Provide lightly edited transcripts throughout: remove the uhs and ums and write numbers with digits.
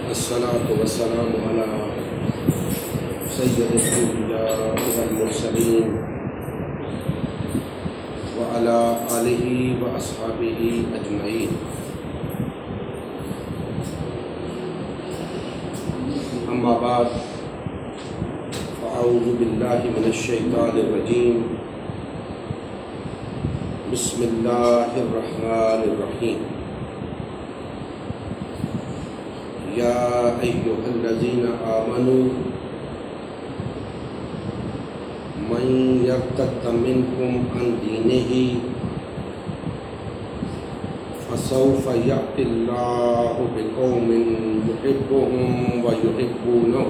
الصلاة والسلام على سيد الأنبياء والمرسلين وعلى آله وأصحابه أجمعين. أما بعد فأعوذ بالله من الشيطان الرجيم. بسم الله الرحمن الرحيم. يا أيها الذين آمنوا من يرتد منكم عن دينه فسوف يأتي الله بقوم يحبهم ويحبونه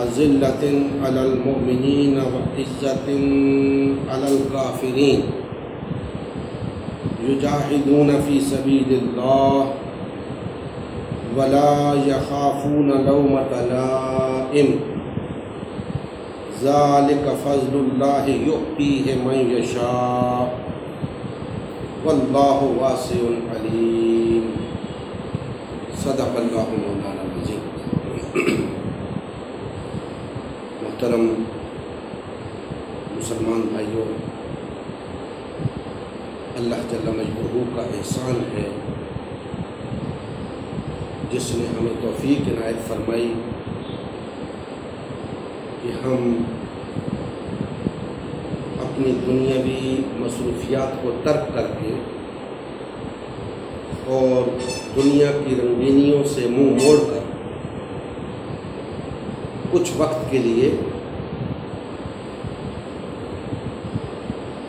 أذلة على المؤمنين وعزة على الكافرين يجاهدون في سبيل الله ولا يخافون لومة لائم ذلك فضل الله يؤتيه من يشاء والله واسع عليم. صدق اللہ مولانا العظیم. محترم مسلمان بھائیوں، اللہ جل مجدہ کا احسان ہے جس نے ہمیں توفیق عنایت فرمائی کہ ہم اپنی دنیاوی مصروفیات کو ترک کر کے اور دنیا کی رنگینیوں سے منہ موڑ کر کچھ وقت کے لیے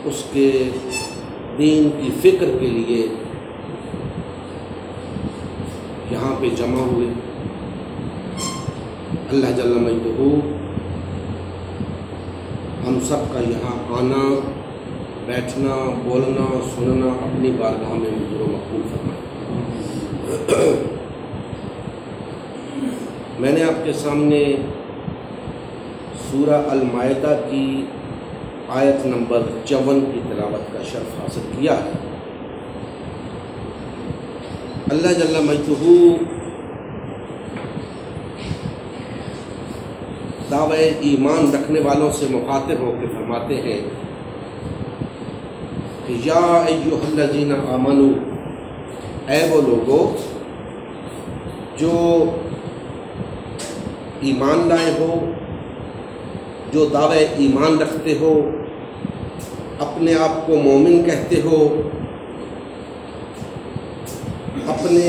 اس کے دین کی فکر کے لیے یہاں پہ جمع ہوئے. اللہ جل مجدہ ہم سب کا یہاں آنا، بیٹھنا، بولنا، سننا اپنی بارگاہ میں منظور و مقبول فرمائے. میں نے آپ کے سامنے سورہ المائدہ کی آیت نمبر 54 کی تلاوت کا شرف حاصل کیا ہے. اللہ جل مجدہ دعوی ایمان رکھنے والوں سے مخاطب ہو کے فرماتے ہیں کہ یا ایھا الذین آمنوا، اے وہ لوگو جو ایمان لائے ہو، جو دعوی ایمان رکھتے ہو، اپنے آپ کو مومن کہتے ہو، اپنے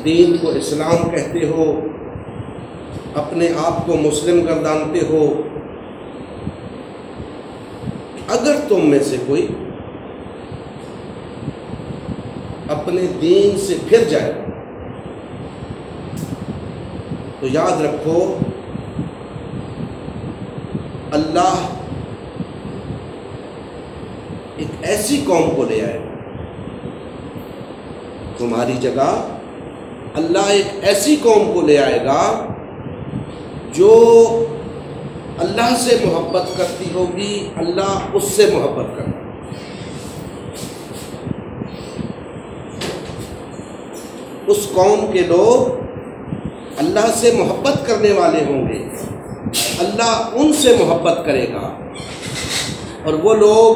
دین کو اسلام کہتے ہو، اپنے آپ کو مسلم گردانتے ہو، اگر تم میں سے کوئی اپنے دین سے پھر جائے تو یاد رکھو اللہ ایک ایسی قوم کو لے آئے. تمہاری جگہ اللہ ایک ایسی قوم کو لے آئے گا جو اللہ سے محبت کرتی ہوگی، اللہ اس سے محبت کرتا. اس قوم کے لوگ اللہ سے محبت کرنے والے ہوں گے، اللہ ان سے محبت کرے گا، اور وہ لوگ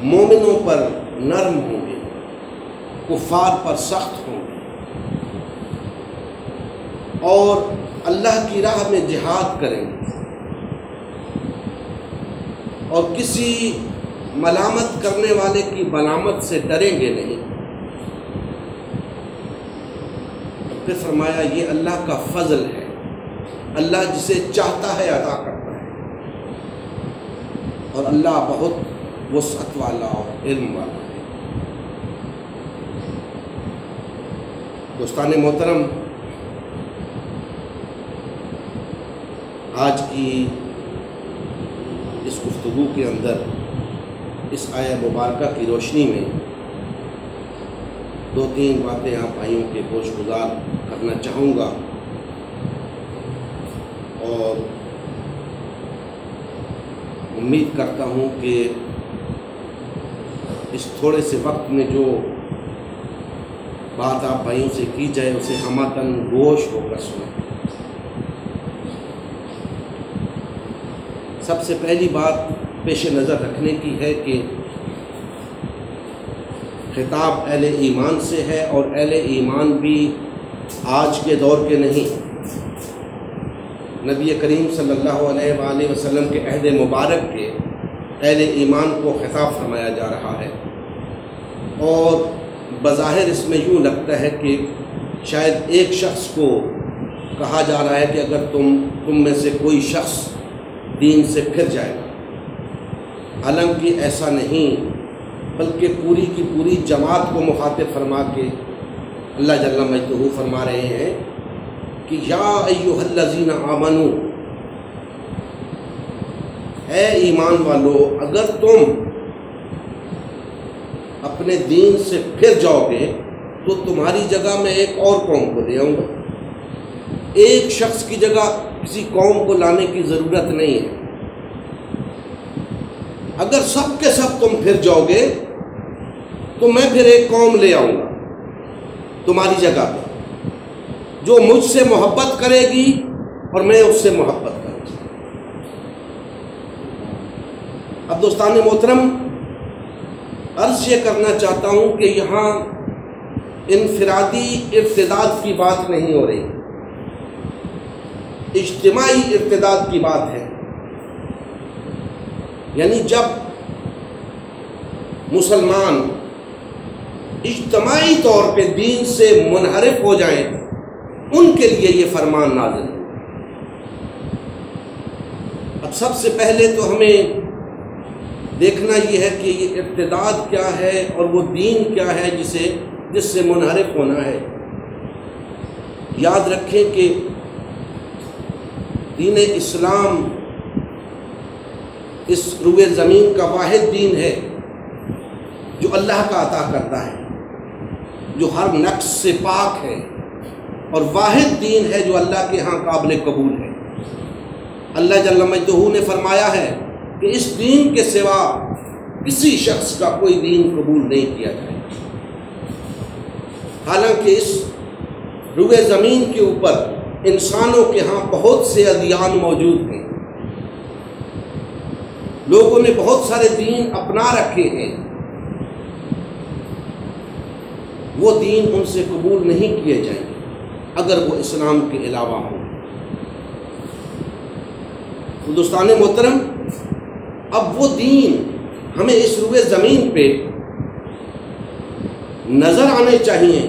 مومنوں پر نرم ہوں گے، کفار پر سخت ہوں گے، اور اللہ کی راہ میں جہاد کریں گے، اور کسی ملامت کرنے والے کی ملامت سے ڈریں گے نہیں. پھر فرمایا یہ اللہ کا فضل ہے، اللہ جسے چاہتا ہے عطا کرتا ہے، اور اللہ بہت وسعت والا اور علم والا ہے. دوستان محترم، آج کی اس گفتگو کے اندر اس آیہ مبارکہ کی روشنی میں دو تین باتیں آپ بھائیوں کے گوش گزار کرنا چاہوں گا، اور امید کرتا ہوں کہ اس تھوڑے سے وقت میں جو بات آپ بھائیوں سے کی جائے اسے ہمتن گوش ہو کر سنیں۔ سب سے پہلی بات پیش نظر رکھنے کی ہے کہ خطاب اہل ایمان سے ہے، اور اہل ایمان بھی آج کے دور کے نہیں، نبی کریم صلی اللہ علیہ وآلہ وسلم کے عہد مبارک کے اہل ایمان کو خطاب فرمایا جا رہا ہے۔ اور بظاہر اس میں یوں لگتا ہے کہ شاید ایک شخص کو کہا جا رہا ہے کہ اگر تم میں سے کوئی شخص دین سے پھر جائے گا، حالانکہ ایسا نہیں، بلکہ پوری کی پوری جماعت کو مخاطب فرما کے اللہ جل مجدہ فرما رہے ہیں کہ یا ایھا الذین آمنو، اے ایمان والو، اگر تم اپنے دین سے پھر جاؤ گے تو تمہاری جگہ میں ایک اور قوم کو لے آؤں گا۔ ایک شخص کی جگہ کسی قوم کو لانے کی ضرورت نہیں ہے۔ اگر سب کے سب تم پھر جاؤ گے تو میں پھر ایک قوم لے آؤں گا تمہاری جگہ پہ، جو مجھ سے محبت کرے گی اور میں اس سے محبت کروں گا۔ اب دوستان محترم، عرض یہ کرنا چاہتا ہوں کہ یہاں انفرادی ارتداد کی بات نہیں ہو رہی، اجتماعی ارتداد کی بات ہے۔ یعنی جب مسلمان اجتماعی طور پہ دین سے منحرف ہو جائیں ان کے لیے یہ فرمان نازل ہے۔ اب سب سے پہلے تو ہمیں دیکھنا یہ ہے کہ یہ ارتداد کیا ہے اور وہ دین کیا ہے جس سے منحرف ہونا ہے۔ یاد رکھیں کہ دین اسلام اس روئے زمین کا واحد دین ہے جو اللہ کا عطا کرتا ہے، جو ہر نقص سے پاک ہے، اور واحد دین ہے جو اللہ کے ہاں قابل قبول ہے۔ اللہ جل مجدہ نے فرمایا ہے کہ اس دین کے سوا کسی شخص کا کوئی دین قبول نہیں کیا جائے۔ حالانکہ اس روئے زمین کے اوپر انسانوں کے ہاں بہت سے ادیان موجود ہیں، لوگوں نے بہت سارے دین اپنا رکھے ہیں، وہ دین ان سے قبول نہیں کیے جائیں گے اگر وہ اسلام کے علاوہ ہوں۔ دوستان محترم، اب وہ دین ہمیں اس روئے زمین پہ نظر آنے چاہیے،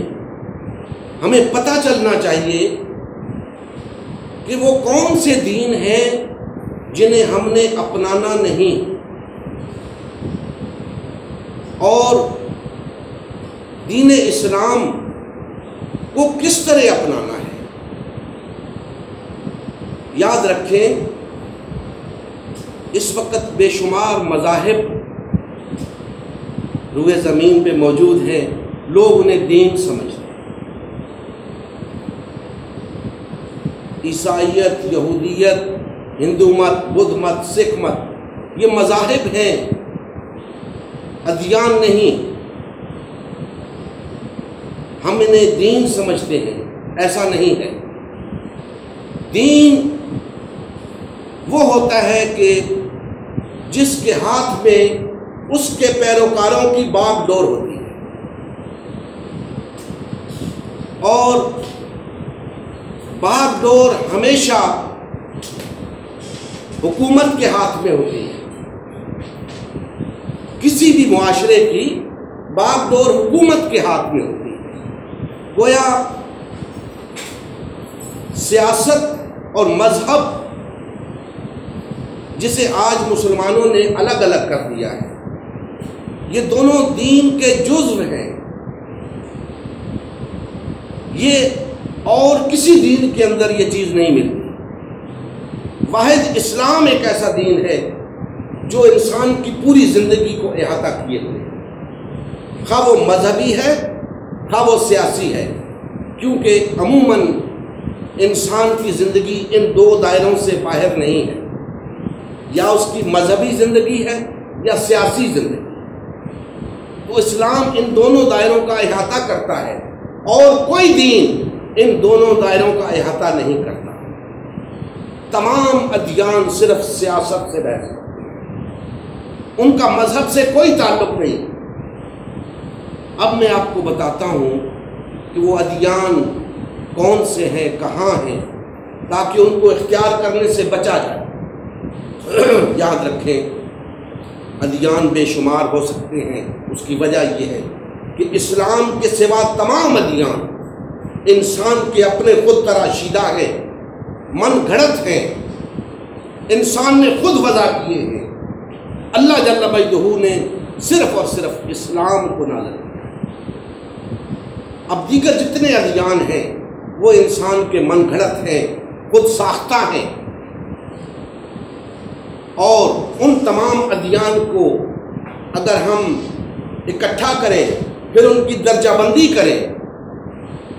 ہمیں پتہ چلنا چاہیے کہ وہ کون سے دین ہیں جنہیں ہم نے اپنانا نہیں، اور دین اسلام کو کس طرح اپنانا ہے۔ یاد رکھیں اس وقت بے شمار مذاہب روئے زمین پہ موجود ہیں، لوگ انہیں دین سمجھتے ہیں۔ عیسائیت، یہودیت، ہندو مت، بدھ مت، سکھ مت، یہ مذاہب ہیں، ادیان نہیں۔ ہم انہیں دین سمجھتے ہیں، ایسا نہیں ہے۔ دین وہ ہوتا ہے کہ جس کے ہاتھ میں اس کے پیروکاروں کی باغ ڈور ہوتی ہے، اور باغ ڈور ہمیشہ حکومت کے ہاتھ میں ہوتی ہے۔ کسی بھی معاشرے کی باغ ڈور حکومت کے ہاتھ میں ہوتی ہے۔ گویا سیاست اور مذہب، جسے آج مسلمانوں نے الگ الگ کر دیا ہے، یہ دونوں دین کے جزو ہیں۔ یہ اور کسی دین کے اندر یہ چیز نہیں ملتی۔ واحد اسلام ایک ایسا دین ہے جو انسان کی پوری زندگی کو احاطہ کیے ہوئے، خواہ وہ مذہبی ہے خواہ وہ سیاسی ہے، کیونکہ عموماً انسان کی زندگی ان دو دائروں سے باہر نہیں ہے، یا اس کی مذہبی زندگی ہے یا سیاسی زندگی۔ تو اسلام ان دونوں دائروں کا احاطہ کرتا ہے، اور کوئی دین ان دونوں دائروں کا احاطہ نہیں کرتا۔ تمام ادیان صرف سیاست سے بحث کرتے ہیں، ان کا مذہب سے کوئی تعلق نہیں۔ اب میں آپ کو بتاتا ہوں کہ وہ ادیان کون سے ہیں، کہاں ہیں، تاکہ ان کو اختیار کرنے سے بچا جائے۔ یاد رکھیں، ادیان بے شمار ہو سکتے ہیں، اس کی وجہ یہ ہے کہ اسلام کے سوا تمام ادیان انسان کے اپنے خود تراشیدہ ہیں، من گھڑت ہیں، انسان نے خود وضع کیے ہیں۔ اللہ جل مجدہ نے صرف اور صرف اسلام کو نازل کیا۔ اب دیگر جتنے ادیان ہیں وہ انسان کے من گھڑت ہیں، خود ساختہ ہیں، اور ان تمام ادیان کو اگر ہم اکٹھا کریں، پھر ان کی درجہ بندی کریں،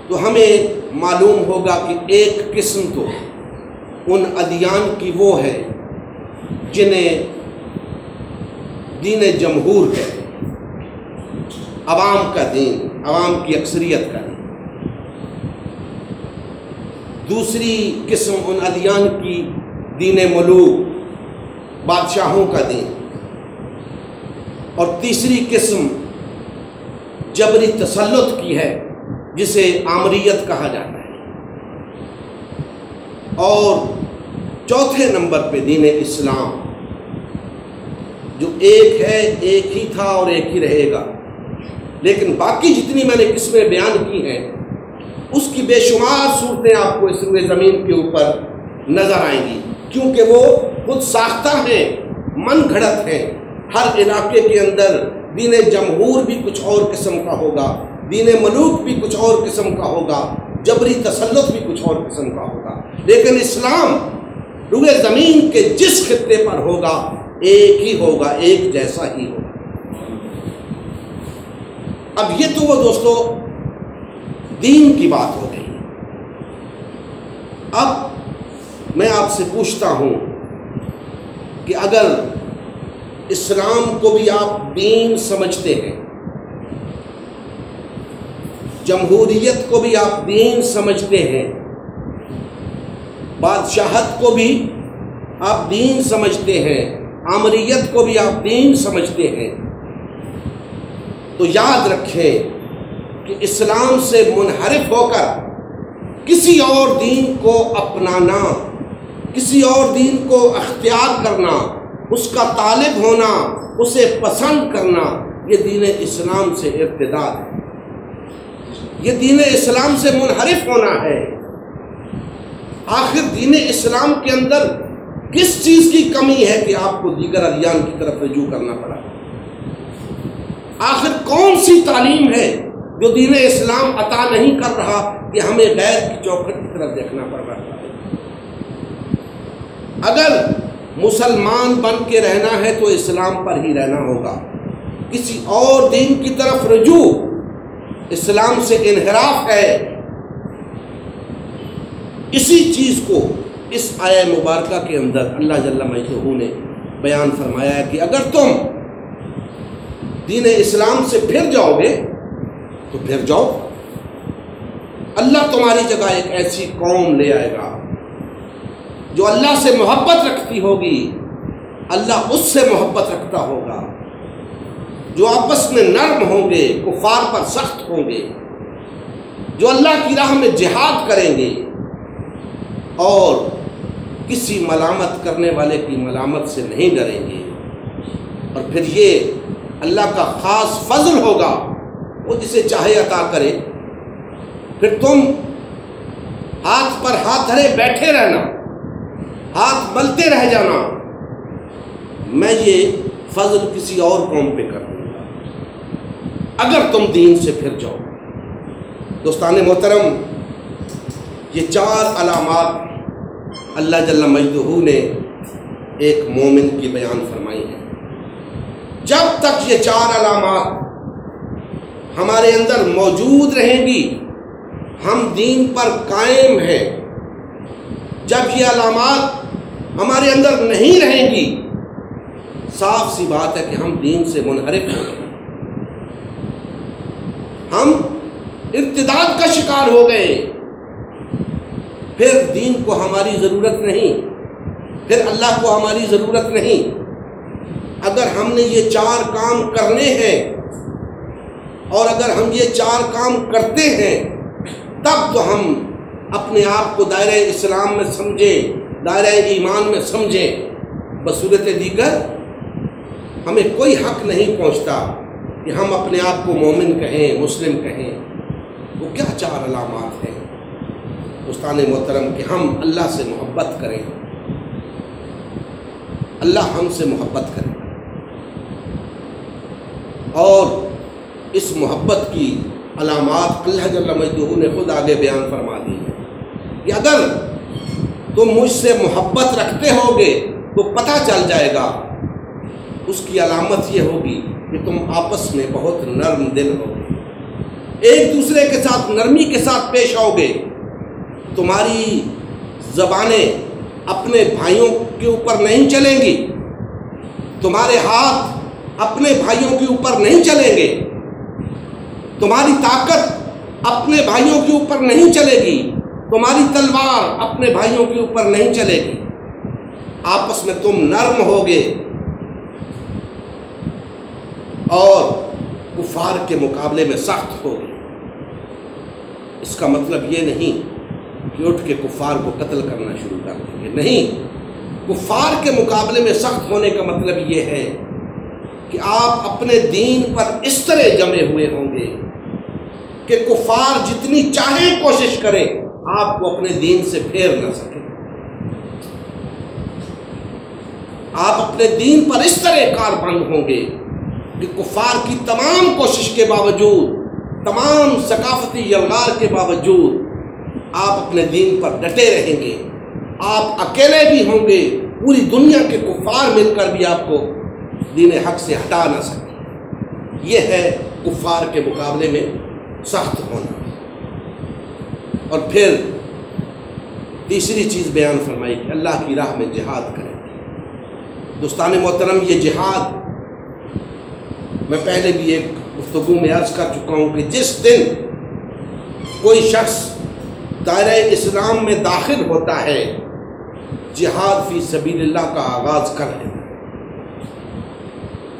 تو ہمیں معلوم ہوگا کہ ایک قسم تو ان ادیان کی وہ ہے جنہیں دین جمہور ہے، عوام کا دین، عوام کی اکثریت کا دین۔ دوسری قسم ان ادیان کی دین ملوک، بادشاہوں کا دین۔ اور تیسری قسم جبری تسلط کی ہے، جسے آمریت کہا جاتا ہے۔ اور چوتھے نمبر پہ دین اسلام، جو ایک ہے، ایک ہی تھا اور ایک ہی رہے گا، لیکن باقی جتنی میں نے قسمیں بیان کی ہیں اس کی بے شمار صورتیں آپ کو اس روئے زمین کے اوپر نظر آئیں گی، کیونکہ وہ خود ساختہ ہیں، من گھڑت ہیں۔ ہر علاقے کے اندر دین جمہور بھی کچھ اور قسم کا ہوگا، دین ملوک بھی کچھ اور قسم کا ہوگا، جبری تسلط بھی کچھ اور قسم کا ہوگا، لیکن اسلام روئے زمین کے جس خطے پر ہوگا ایک ہی ہوگا، ایک جیسا ہی ہوگا۔ اب یہ تو وہ دوستو دین کی بات ہو گئی۔ اب میں آپ سے پوچھتا ہوں کہ اگر اسلام کو بھی آپ دین سمجھتے ہیں، جمہوریت کو بھی آپ دین سمجھتے ہیں، بادشاہت کو بھی آپ دین سمجھتے ہیں، آمریت کو بھی آپ دین سمجھتے ہیں، تو یاد رکھیں کہ اسلام سے منحرف ہو کر کسی اور دین کو اپنانا، کسی اور دین کو اختیار کرنا، اس کا طالب ہونا، اسے پسند کرنا، یہ دین اسلام سے ارتداد ہے، یہ دین اسلام سے منحرف ہونا ہے۔ آخر دین اسلام کے اندر کس چیز کی کمی ہے کہ آپ کو دیگر ادیان کی طرف رجوع کرنا پڑا؟ آخر کون سی تعلیم ہے جو دین اسلام عطا نہیں کر رہا کہ ہمیں غیر کی چوکھٹ کی طرف دیکھنا پڑ رہا ہے؟ اگر مسلمان بن کے رہنا ہے تو اسلام پر ہی رہنا ہوگا، کسی اور دین کی طرف رجوع اسلام سے انحراف ہے۔ اسی چیز کو اس آیہ مبارکہ کے اندر اللہ جل مجدہ نے بیان فرمایا ہے کہ اگر تم دین اسلام سے پھر جاؤ گے تو پھر جاؤ، اللہ تمہاری جگہ ایک ایسی قوم لے آئے گا جو اللہ سے محبت رکھتی ہوگی، اللہ اس سے محبت رکھتا ہوگا، جو آپس میں نرم ہوں گے، کفار پر سخت ہوں گے، جو اللہ کی راہ میں جہاد کریں گے اور کسی ملامت کرنے والے کی ملامت سے نہیں ڈریں گے۔ اور پھر یہ اللہ کا خاص فضل ہوگا، وہ جسے چاہے عطا کرے۔ پھر تم ہاتھ پر ہاتھ دھرے بیٹھے رہنا، ہاتھ ملتے رہ جانا، میں یہ فضل کسی اور قوم پہ کر دوں گا اگر تم دین سے پھر جاؤ۔ دوستان محترم، یہ 4 علامات اللہ جل مجدہ نے ایک مومن کی بیان فرمائی ہے۔ جب تک یہ 4 علامات ہمارے اندر موجود رہیں گی ہم دین پر قائم ہیں، جب یہ علامات ہمارے اندر نہیں رہیں گی صاف سی بات ہے کہ ہم دین سے منحرف ہیں، ہم ارتداد کا شکار ہو گئے، پھر دین کو ہماری ضرورت نہیں، پھر اللہ کو ہماری ضرورت نہیں۔ اگر ہم نے یہ 4 کام کرنے ہیں اور اگر ہم یہ 4 کام کرتے ہیں تب تو ہم اپنے آپ کو دائرہ اسلام میں سمجھیں، دائرہ ایمان میں سمجھیں۔ بصورت دیگر ہمیں کوئی حق نہیں پہنچتا کہ ہم اپنے آپ کو مومن کہیں، مسلم کہیں۔ وہ کیا 4 علامات ہیں دوستان محترم کہ ہم اللہ سے محبت کریں، اللہ ہم سے محبت کرے، اور اس محبت کی علامات اللہ جل مجدہ نے خود آگے بیان فرما دی ہے کہ اگر تم مجھ سے محبت رکھتے ہوگے تو پتہ چل جائے گا، اس کی علامت یہ ہوگی کہ تم آپس میں بہت نرم دل ہوگے، ایک دوسرے کے ساتھ نرمی کے ساتھ پیش آؤگے، تمہاری زبانیں اپنے بھائیوں کے اوپر نہیں چلیں گی، تمہارے ہاتھ اپنے بھائیوں کے اوپر نہیں چلیں گے، تمہاری طاقت اپنے بھائیوں کے اوپر نہیں چلے گی، تمہاری تلوار اپنے بھائیوں کے اوپر نہیں چلے گی، آپس میں تم نرم ہوگے اور کفار کے مقابلے میں سخت ہوگے۔ اس کا مطلب یہ نہیں کہ اٹھ کے کفار کو قتل کرنا شروع کر دیں گے، نہیں، کفار کے مقابلے میں سخت ہونے کا مطلب یہ ہے کہ آپ اپنے دین پر اس طرح جمے ہوئے ہوں گے کہ کفار جتنی چاہیں کوشش کریں آپ کو اپنے دین سے پھیر نہ سکیں۔ آپ اپنے دین پر اس طرح کاربند ہوں گے کہ کفار کی تمام کوشش کے باوجود، تمام ثقافتی یلغار کے باوجود آپ اپنے دین پر ڈٹے رہیں گے۔ آپ اکیلے بھی ہوں گے، پوری دنیا کے کفار مل کر بھی آپ کو دین حق سے ہٹا نہ سکے۔ یہ ہے کفار کے مقابلے میں سخت ہونا۔ اور پھر تیسری چیز بیان فرمائی کہ اللہ کی راہ میں جہاد کریں۔ دوستان محترم، یہ جہاد میں پہلے بھی ایک گفتگو میں عرض کر چکا ہوں کہ جس دن کوئی شخص دائرہ اسلام میں داخل ہوتا ہے جہاد فی سبیل اللہ کا آغاز کر لیتا ہے،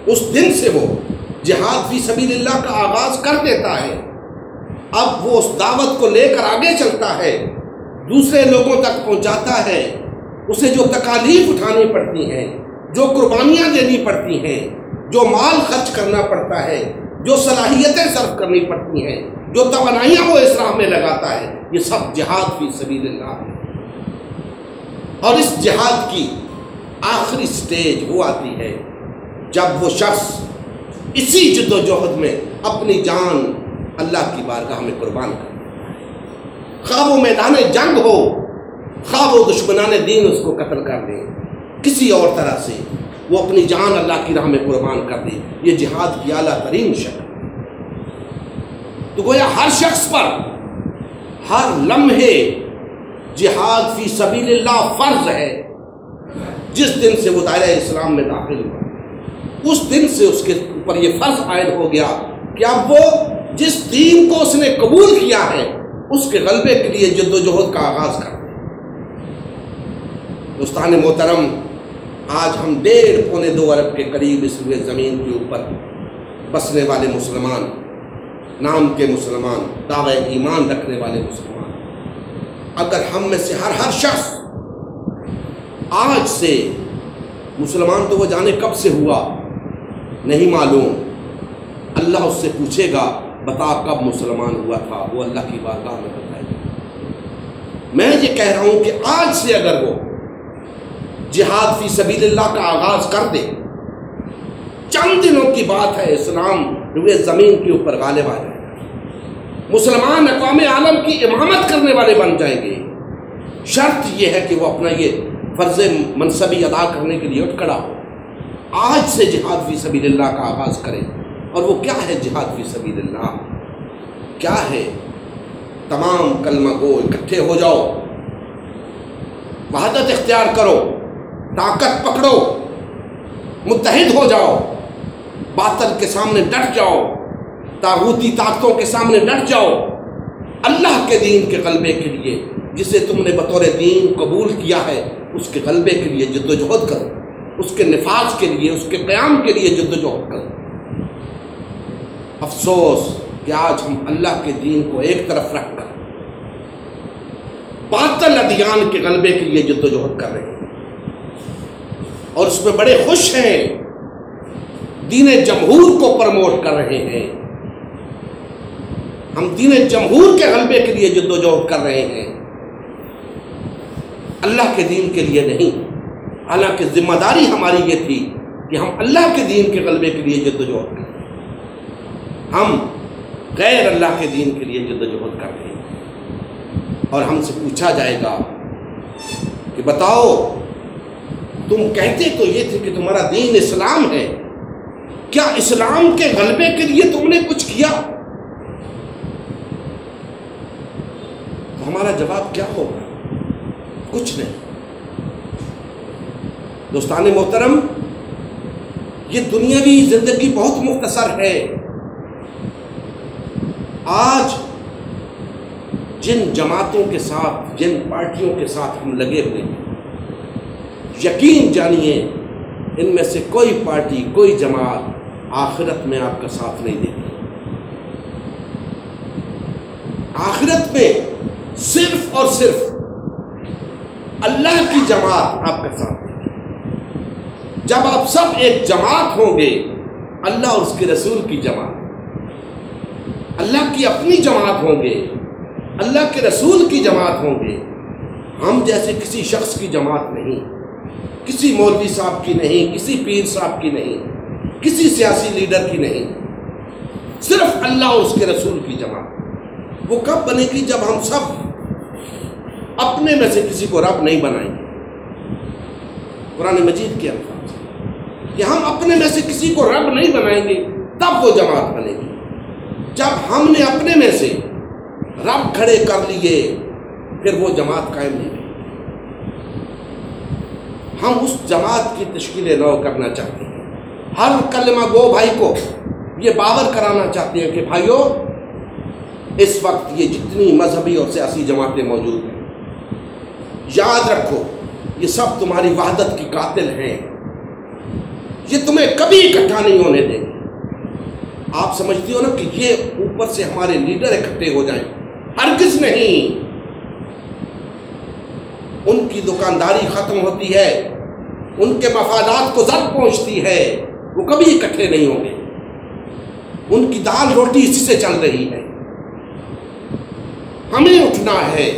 اس دن سے وہ جہاد فی سبیل اللہ کا آغاز کر دیتا ہے۔ اب وہ اس دعوت کو لے کر آگے چلتا ہے، دوسرے لوگوں تک پہنچاتا ہے، اسے جو تکالیف اٹھانی پڑتی ہیں، جو قربانیاں دینی پڑتی ہیں، جو مال خرچ کرنا پڑتا ہے، جو صلاحیتیں صرف کرنی پڑتی ہیں، جو توانائیاں وہ اس راہ میں لگاتا ہے، یہ سب جہاد فی سبیل اللہ ہے۔ اور اس جہاد کی آخری سٹیج وہ آتی ہے جب وہ شخص اسی جد و جہد میں اپنی جان اللہ کی بارگاہ میں قربان کرتا ہے، خواہ وہ میدان جنگ ہو، خواہ وہ دشمنان دین اس کو قتل کر دیں، کسی اور طرح سے وہ اپنی جان اللہ کی راہ میں قربان کر دے، یہ جہاد کی اعلیٰ ترین شکل۔ تو گویا ہر شخص پر ہر لمحے جہاد فی سبیل اللہ فرض ہے۔ جس دن سے وہ دائرہ اسلام میں داخل ہوا اس دن سے اس کے اوپر یہ فرض عائد ہو گیا کہ اب وہ جس دین کو اس نے قبول کیا ہے اس کے غلبے کے لیے جد و جہد کا آغاز کر دے۔ دوستان محترم، آج ہم 1.5-2 ارب کے قریب اس روئے زمین کے اوپر بسنے والے مسلمان، نام کے مسلمان، دعوی ایمان رکھنے والے مسلمان، اگر ہم میں سے ہر شخص آج سے، مسلمان تو وہ جانے کب سے ہوا نہیں معلوم، اللہ اس سے پوچھے گا بتا کب مسلمان ہوا تھا، وہ اللہ کی بارگاہ میں بتائے گا۔ میں یہ کہہ رہا ہوں کہ آج سے اگر وہ جہاد فی سبیل اللہ کا آغاز کر دے، چند دنوں کی بات ہے، اسلام روئے زمین کے اوپر غالب آ جائے گا، مسلمان اقوام عالم کی امامت کرنے والے بن جائیں گے۔ شرط یہ ہے کہ وہ اپنا یہ فرض منصبی ادا کرنے کے لیے اٹھ کھڑا ہو، آج سے جہاد فی سبیل اللہ کا آغاز کرے۔ اور وہ کیا ہے جہاد فی سبیل اللہ؟ کیا ہے؟ تمام کلمہ گو اکٹھے ہو جاؤ، وحدت اختیار کرو، طاقت پکڑو، متحد ہو جاؤ، باطل کے سامنے ڈٹ جاؤ، طاغوتی طاقتوں کے سامنے ڈٹ جاؤ، اللہ کے دین کے غلبے کے لیے، جسے تم نے بطور دین قبول کیا ہے، اس کے غلبے کے لیے جد و جہد کرو، اس کے نفاذ کے لیے، اس کے قیام کے لیے جد و جہد کرو۔ افسوس کہ آج ہم اللہ کے دین کو ایک طرف رکھ کر باطل ادیان کے غلبے کے لیے جد و جہد کر رہے ہیں، اور اس میں بڑے خوش ہیں، دین جمہور کو پروموٹ کر رہے ہیں۔ ہم دین جمہور کے غلبے کے لیے جد و جہد کر رہے ہیں، اللہ کے دین کے لیے نہیں۔ حالانکہ ذمہ داری ہماری یہ تھی کہ ہم اللہ کے دین کے غلبے کے لیے جد و جہد کریں، ہم غیر اللہ کے دین کے لیے جد و جہد کر رہے ہیں۔ اور ہم سے پوچھا جائے گا کہ بتاؤ، تم کہتے تو یہ تھے کہ تمہارا دین اسلام ہے، کیا اسلام کے غلبے کے لیے تم نے کچھ کیا؟ تو ہمارا جواب کیا ہوگا؟ کچھ نہیں۔ دوستان محترم، یہ دنیاوی زندگی بہت مختصر ہے۔ آج جن جماعتوں کے ساتھ، جن پارٹیوں کے ساتھ ہم لگے ہوئے ہیں، یقین جانیے ان میں سے کوئی پارٹی، کوئی جماعت آخرت میں آپ کا ساتھ نہیں دے گی۔ آخرت میں صرف اور صرف اللہ کی جماعت آپ کا ساتھ دے گی۔ جب آپ سب ایک جماعت ہوں گے، اللہ اور اس کے رسول کی جماعت، اللہ کی اپنی جماعت ہوں گے، اللہ کے رسول کی جماعت ہوں گے، ہم جیسے کسی شخص کی جماعت نہیں، کسی مولوی صاحب کی نہیں، کسی پیر صاحب کی نہیں، کسی سیاسی لیڈر کی نہیں، صرف اللہ اور اس کے رسول کی جماعت۔ وہ کب بنے گی؟ جب ہم سب اپنے میں سے کسی کو رب نہیں بنائیں گے۔ قرآن مجید کے الفاظ کہ ہم اپنے میں سے کسی کو رب نہیں بنائیں گے، تب وہ جماعت بنے گی۔ جب ہم نے اپنے میں سے رب کھڑے کر لیے، پھر وہ جماعت قائم نہیں رہے۔ ہم اس جماعت کی تشکیل نو کرنا چاہتے ہیں۔ ہر کلمہ گو بھائی کو یہ باور کرانا چاہتے ہیں کہ بھائیو، اس وقت یہ جتنی مذہبی اور سیاسی جماعتیں موجود ہیں، یاد رکھو یہ سب تمہاری وحدت کی قاتل ہیں، یہ تمہیں کبھی اکٹھا نہیں ہونے دیں گے۔ آپ سمجھتی ہو نا کہ یہ اوپر سے ہمارے لیڈر اکٹھے ہو جائیں؟ ہرگز نہیں۔ ان کی دکانداری ختم ہوتی ہے، ان کے مفادات کو زد پہنچتی ہے، وہ کبھی اکٹھے نہیں ہوں گے۔ ان کی دال روٹی اسی سے چل رہی ہے۔ ہمیں اٹھنا ہے،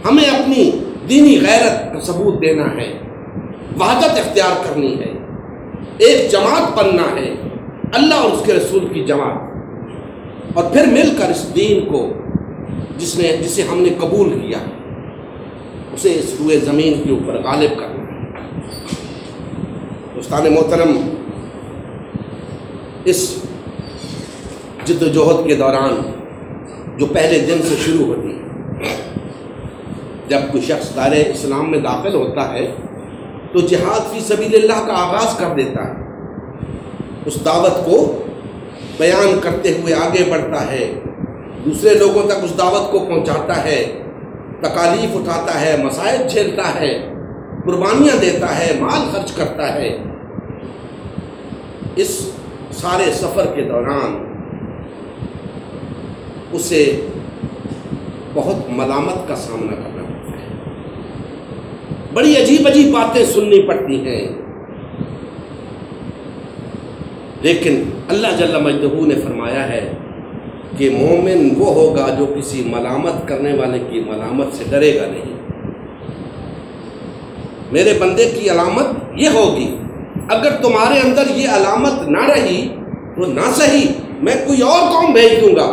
ہمیں اپنی دینی غیرت کا ثبوت دینا ہے، وحدت اختیار کرنی ہے، ایک جماعت بننا ہے، اللہ اور اس کے رسول کی جماعت، اور پھر مل کر اس دین کو جسے ہم نے قبول کیا، اسے اس روئے زمین کے اوپر غالب کرنا ہے۔ دوستان محترم، اس جد و جہد کے دوران جو پہلے دن سے شروع ہوتی ہے، جب کوئی شخص دائرہ اسلام میں داخل ہوتا ہے تو جہاد فی سبیل اللہ کا آغاز کر دیتا ہے، اس دعوت کو بیان کرتے ہوئے آگے بڑھتا ہے، دوسرے لوگوں تک اس دعوت کو پہنچاتا ہے، تکالیف اٹھاتا ہے، مسائل جھیلتا ہے، قربانیاں دیتا ہے، مال خرچ کرتا ہے۔ اس سارے سفر کے دوران اسے بہت ملامت کا سامنا کرنا پڑتا ہے، بڑی عجیب عجیب باتیں سننی پڑتی ہیں، لیکن اللہ جل مجدہ نے فرمایا ہے کہ مومن وہ ہوگا جو کسی ملامت کرنے والے کی ملامت سے ڈرے گا نہیں۔ میرے بندے کی علامت یہ ہوگی، اگر تمہارے اندر یہ علامت نہ رہی تو نہ صحیح، میں کوئی اور قوم بھیج دوں گا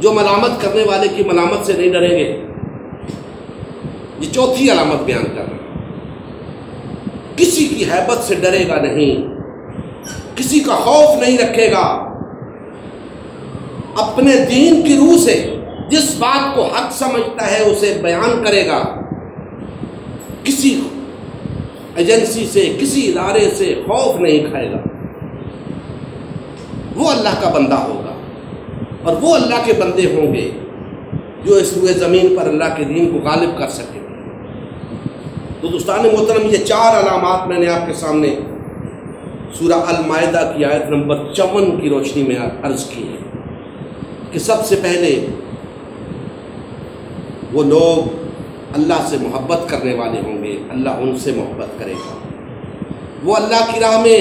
جو ملامت کرنے والے کی ملامت سے نہیں ڈریں گے۔ یہ چوتھی علامت بیان کر رہا ہوں، کسی کی ہیبت سے ڈرے گا نہیں، کسی کا خوف نہیں رکھے گا، اپنے دین کی روح سے جس بات کو حق سمجھتا ہے اسے بیان کرے گا، کسی ایجنسی سے، کسی ادارے سے خوف نہیں کھائے گا، وہ اللہ کا بندہ ہوگا۔ اور وہ اللہ کے بندے ہوں گے جو اس روئے زمین پر اللہ کے دین کو غالب کر سکیں گے۔ تو دوستان محترم، یہ 4 علامات میں نے آپ کے سامنے سورہ المائدہ کی آیت نمبر 54 کی روشنی میں عرض کی ہے کہ سب سے پہلے وہ لوگ اللہ سے محبت کرنے والے ہوں گے، اللہ ان سے محبت کرے گا۔ وہ اللہ کی راہ میں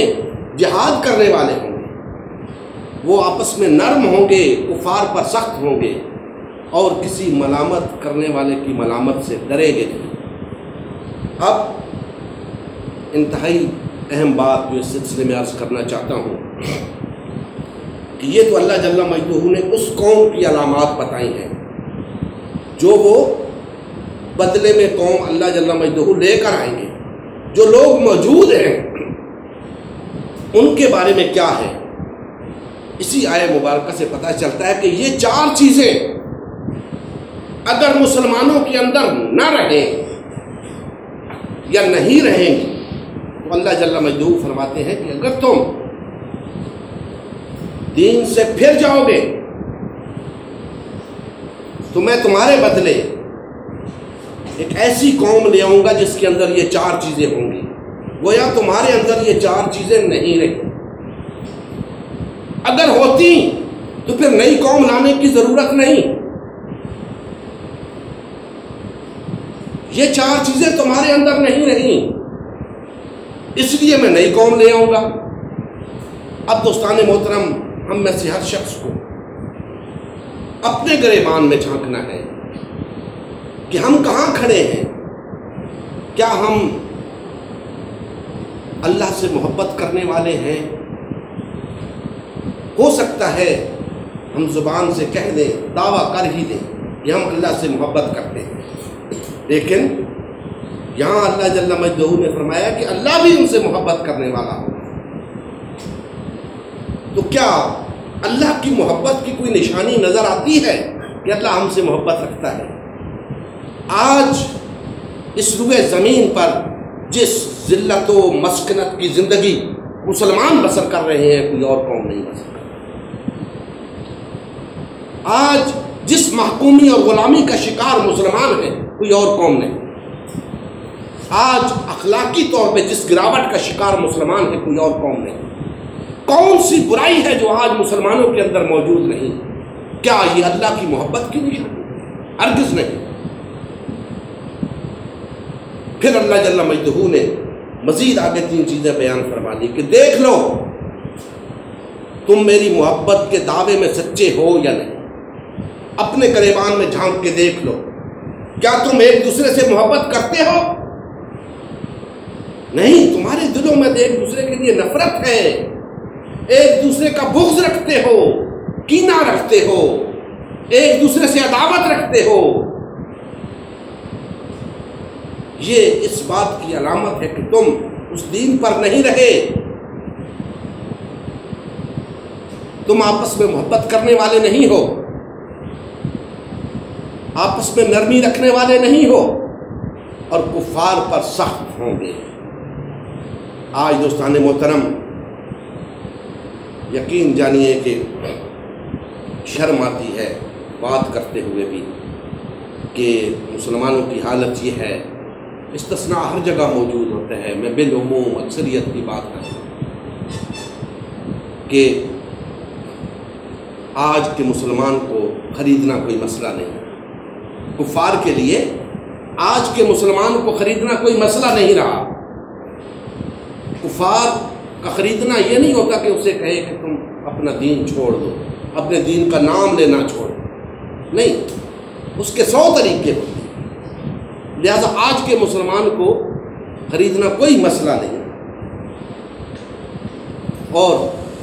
جہاد کرنے والے ہوں گے، وہ آپس میں نرم ہوں گے، کفار پر سخت ہوں گے، اور کسی ملامت کرنے والے کی ملامت سے ڈریں گے نہیں۔ اب انتہائی اہم بات جو اس سلسلے میں عرض کرنا چاہتا ہوں کہ یہ تو اللہ جل مجدہ نے اس قوم کی علامات بتائی ہیں جو وہ بدلے میں قوم اللہ جل مجدہ لے کر آئیں گے۔ جو لوگ موجود ہیں ان کے بارے میں کیا ہے، اسی آیہ مبارکہ سے پتہ چلتا ہے کہ یہ 4 چیزیں اگر مسلمانوں کے اندر نہ رہیں یا نہیں رہیں گی تو اللہ جل مجدہ فرماتے ہیں کہ اگر تم دین سے پھر جاؤ گے تو میں تمہارے بدلے ایک ایسی قوم لے آؤں گا جس کے اندر یہ 4 چیزیں ہوں گی، گویا تمہارے اندر یہ 4 چیزیں نہیں رہیں۔ اگر ہوتی تو پھر نئی قوم لانے کی ضرورت نہیں، یہ 4 چیزیں تمہارے اندر نہیں رہیں، اس لیے میں نئی قوم لے آؤں گا۔ اب دوستان محترم، ہم میں سے ہر شخص کو اپنے گریبان میں جھانکنا ہے کہ ہم کہاں کھڑے ہیں۔ کیا ہم اللہ سے محبت کرنے والے ہیں؟ ہو سکتا ہے ہم زبان سے کہہ دیں، دعویٰ کر ہی دیں کہ ہم اللہ سے محبت کرتے ہیں، لیکن یہاں اللہ جل مجدہ نے فرمایا کہ اللہ بھی ان سے محبت کرنے والا ہوگا۔ تو کیا اللہ کی محبت کی کوئی نشانی نظر آتی ہے کہ اللہ ہم سے محبت رکھتا ہے؟ آج اس روئے زمین پر جس ذلت و مسکنت کی زندگی مسلمان بسر کر رہے ہیں، کوئی اور قوم نہیں بسر کر رہا۔ آج جس محکومی اور غلامی کا شکار مسلمان ہیں، کوئی اور قوم نہیں۔ آج اخلاقی طور پہ جس گراوٹ کا شکار مسلمان ہے، کوئی اور قوم نہیں۔ کون سی برائی ہے جو آج مسلمانوں کے اندر موجود نہیں؟ کیا یہ اللہ کی محبت کی نشانی؟ ہرگز نہیں۔ پھر اللہ جل مجدہ نے مزید آگے 3 چیزیں بیان فرما دی کہ دیکھ لو تم میری محبت کے دعوے میں سچے ہو یا نہیں۔ اپنے گریبان میں جھانک کے دیکھ لو، کیا تم ایک دوسرے سے محبت کرتے ہو؟ نہیں، تمہارے دلوں میں ایک دوسرے کے لیے نفرت ہے، ایک دوسرے کا بغض رکھتے ہو، کینہ رکھتے ہو، ایک دوسرے سے عداوت رکھتے ہو۔ یہ اس بات کی علامت ہے کہ تم اس دین پر نہیں رہے، تم آپس میں محبت کرنے والے نہیں ہو، آپس میں نرمی رکھنے والے نہیں ہو، اور کفار پر سخت ہوں گے۔ آج دوستان محترم، یقین جانیے کہ شرم آتی ہے بات کرتے ہوئے بھی کہ مسلمانوں کی حالت یہ ہے، استثناء ہر جگہ موجود ہوتا ہے، میں بالعموم اکثریت کی بات کرتا ہوں کہ آج کے مسلمان کو خریدنا کوئی مسئلہ نہیں۔ کفار کے لیے آج کے مسلمان کو خریدنا کوئی مسئلہ نہیں رہا۔ کفار کا خریدنا یہ نہیں ہوتا کہ اسے کہے کہ تم اپنا دین چھوڑ دو، اپنے دین کا نام لینا چھوڑ دو، نہیں، اس کے 100 طریقے ہوتے ہیں۔ لہذا آج کے مسلمان کو خریدنا کوئی مسئلہ نہیں، اور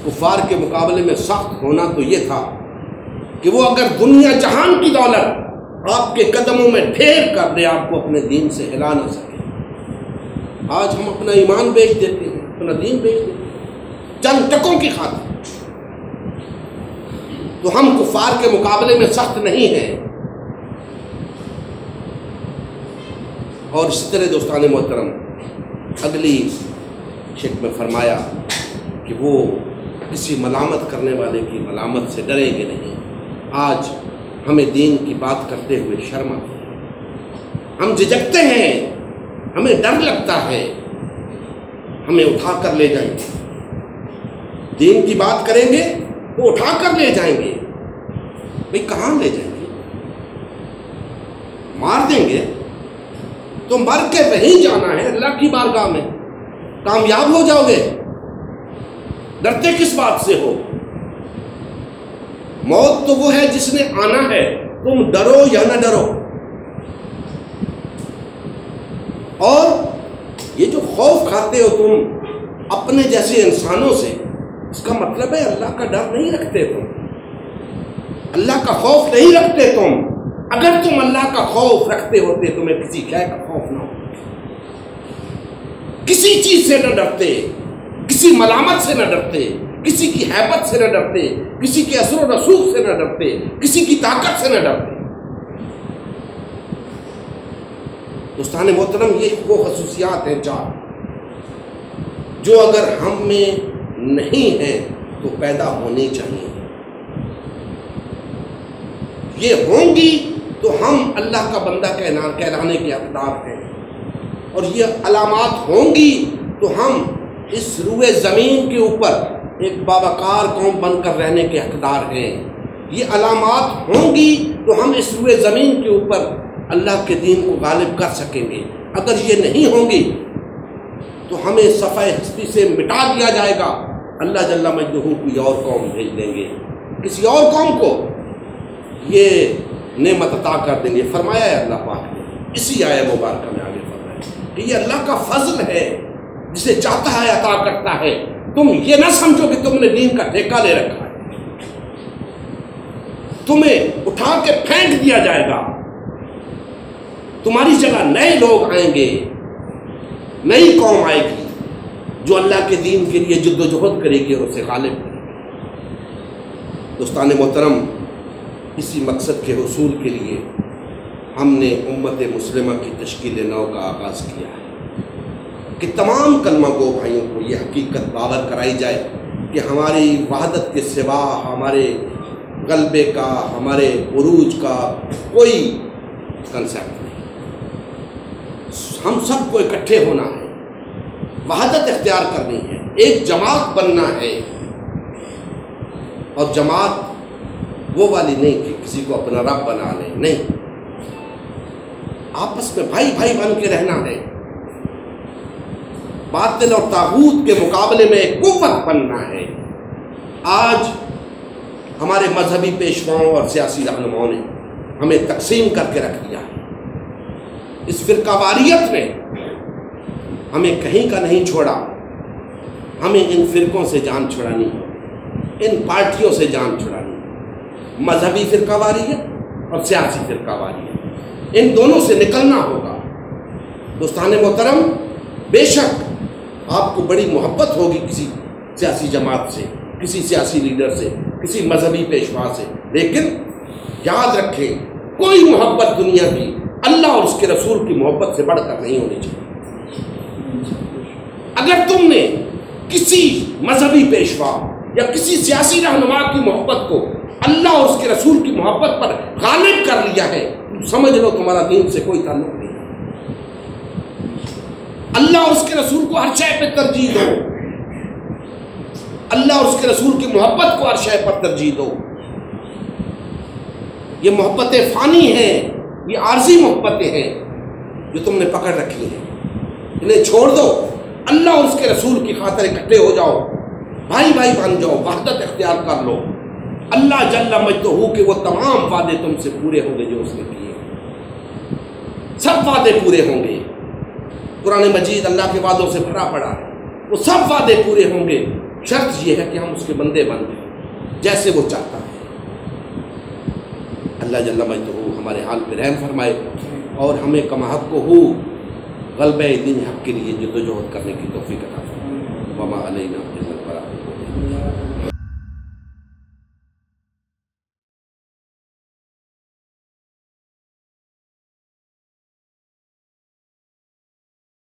کفار کے مقابلے میں سخت ہونا تو یہ تھا کہ وہ اگر دنیا جہان کی دولت آپ کے قدموں میں ڈھیر کر دے، آپ کو اپنے دین سے ہلا نہ سکے۔ آج ہم اپنا ایمان بیچ دیتے ہیں، اپنا دین بیچ دیتے ہیں چند ٹکوں کی خاطر، تو ہم کفار کے مقابلے میں سخت نہیں ہیں۔ اور اسی طرح دوستان محترم، اگلی شک میں فرمایا کہ وہ کسی ملامت کرنے والے کی ملامت سے ڈریں گے نہیں۔ آج ہمیں دین کی بات کرتے ہوئے شرم آتی ہے، ہم جھجکتے ہیں، ہمیں ڈر لگتا ہے، ہمیں اٹھا کر لے جائیں گے، دین کی بات کریں گے تو اٹھا کر لے جائیں گے، بھئی کہاں لے جائیں گے؟ مار دیں گے تو مر کے وہیں جانا ہے اللہ کی بارگاہ میں، کامیاب ہو جاؤ گے، ڈرتے کس بات سے ہو؟ موت تو وہ ہے جس نے آنا ہے، تم ڈرو یا نہ ڈرو۔ اور یہ جو خوف کھاتے ہو تم اپنے جیسے انسانوں سے، اس کا مطلب ہے اللہ کا ڈر نہیں رکھتے تم، اللہ کا خوف نہیں رکھتے تم۔ اگر تم اللہ کا خوف رکھتے ہوتے تمہیں کسی شے کا خوف نہ ہوتا، کسی چیز سے نہ ڈرتے، کسی ملامت سے نہ ڈرتے، کسی کی ہیبت سے نہ ڈرتے، کسی کے اثر و رسوخ سے نہ ڈرتے، کسی کی طاقت سے نہ ڈرتے۔ دوستان محترم، یہ وہ خصوصیات ہیں چار جو اگر ہم میں نہیں ہیں تو پیدا ہونی چاہیے۔ یہ ہوں گی تو ہم اللہ کا بندہ کہلانے کے حقدار ہیں، اور یہ علامات ہوں گی تو ہم اس روئے زمین کے اوپر ایک باوقار قوم بن کر رہنے کے حقدار ہیں۔ یہ علامات ہوں گی تو ہم اس روئے زمین کے اوپر اللہ کے دین کو غالب کر سکیں گے۔ اگر یہ نہیں ہوں گی تو ہمیں صفحہ ہستی سے مٹا دیا جائے گا، اللہ جل مجدہ کوئی اور قوم بھیج دیں گے، کسی اور قوم کو یہ نعمت عطا کر دیں گے۔ فرمایا ہے اللہ پاک نے اسی آیہ مبارکہ میں آگے فرمایا کہ یہ اللہ کا فضل ہے، جسے چاہتا ہے عطا کرتا ہے۔ تم یہ نہ سمجھو کہ تم نے دین کا ٹھیکہ لے رکھا ہے، تمہیں اٹھا کے پھینک دیا جائے گا، تمہاری جگہ نئے لوگ آئیں گے، نئی قوم آئے گی جو اللہ کے دین کے لیے جد و جہد کرے گی اور اسے غالب کرے گی۔ دوستان محترم، اسی مقصد کے حصول کے لیے ہم نے امت مسلمہ کی تشکیل نو کا آغاز کیا ہے کہ تمام کلمہ گو بھائیوں کو یہ حقیقت باور کرائی جائے کہ ہماری وحدت کے سوا ہمارے غلبے کا، ہمارے عروج کا کوئی کنسیپٹ نہیں۔ ہم سب کو اکٹھے ہونا ہے، وحدت اختیار کرنی ہے، ایک جماعت بننا ہے، اور جماعت وہ والی نہیں کہ کسی کو اپنا رب بنا لیں، نہیں، آپس میں بھائی بھائی بن کے رہنا ہے، باطل اور طاغوت کے مقابلے میں ایک قوت بننا ہے۔ آج ہمارے مذہبی پیشواؤں اور سیاسی رہنماؤں نے ہمیں تقسیم کر کے رکھ دیا ہے، اس فرقہ واریت نے ہمیں کہیں کا نہیں چھوڑا۔ ہمیں ان فرقوں سے جان چھڑانی ہے، ان پارٹیوں سے جان چھڑانی ہے، مذہبی فرقہ واریت اور سیاسی فرقہ واریت، ان دونوں سے نکلنا ہوگا۔ دوستان محترم، بے شک آپ کو بڑی محبت ہوگی کسی سیاسی جماعت سے، کسی سیاسی لیڈر سے، کسی مذہبی پیشوا سے، لیکن یاد رکھیں کوئی محبت دنیا کی اللہ اور اس کے رسول کی محبت سے بڑھ کر نہیں ہونی چاہیے۔ اگر تم نے کسی مذہبی پیشوا یا کسی سیاسی رہنما کی محبت کو اللہ اور اس کے رسول کی محبت پر غالب کر لیا ہے، سمجھ لو تمہارا دین سے کوئی تعلق نہیں۔ اللہ اور اس کے رسول کو ہر شے پہ ترجیح دو، اللہ اور اس کے رسول کی محبت کو ہر شے پر ترجیح دو۔ یہ محبتیں فانی ہیں، یہ عارضی محبتیں ہیں جو تم نے پکڑ رکھی ہیں، انہیں چھوڑ دو، اللہ اور اس کے رسول کی خاطر اکٹھے ہو جاؤ، بھائی بھائی بن جاؤ، وحدت اختیار کر لو۔ اللہ جل مجدہ کے وہ تمام وعدے تم سے پورے ہوں گے جو اس نے کیے، سب وعدے پورے ہوں گے۔ قرآن مجید اللہ کے وعدوں سے بھرا پڑا ہے، وہ سب وعدے پورے ہوں گے، شرط یہ ہے کہ ہم اس کے بندے بن جائیں جیسے وہ چاہتا ہے۔ اللہ جل مجدہ ہمارے حال پہ رحم فرمائے اور ہمیں کما حق کو غلبہ دین حق کے لیے جدوجہد کرنے کی توفیق عطا فرمائے۔ وما علینا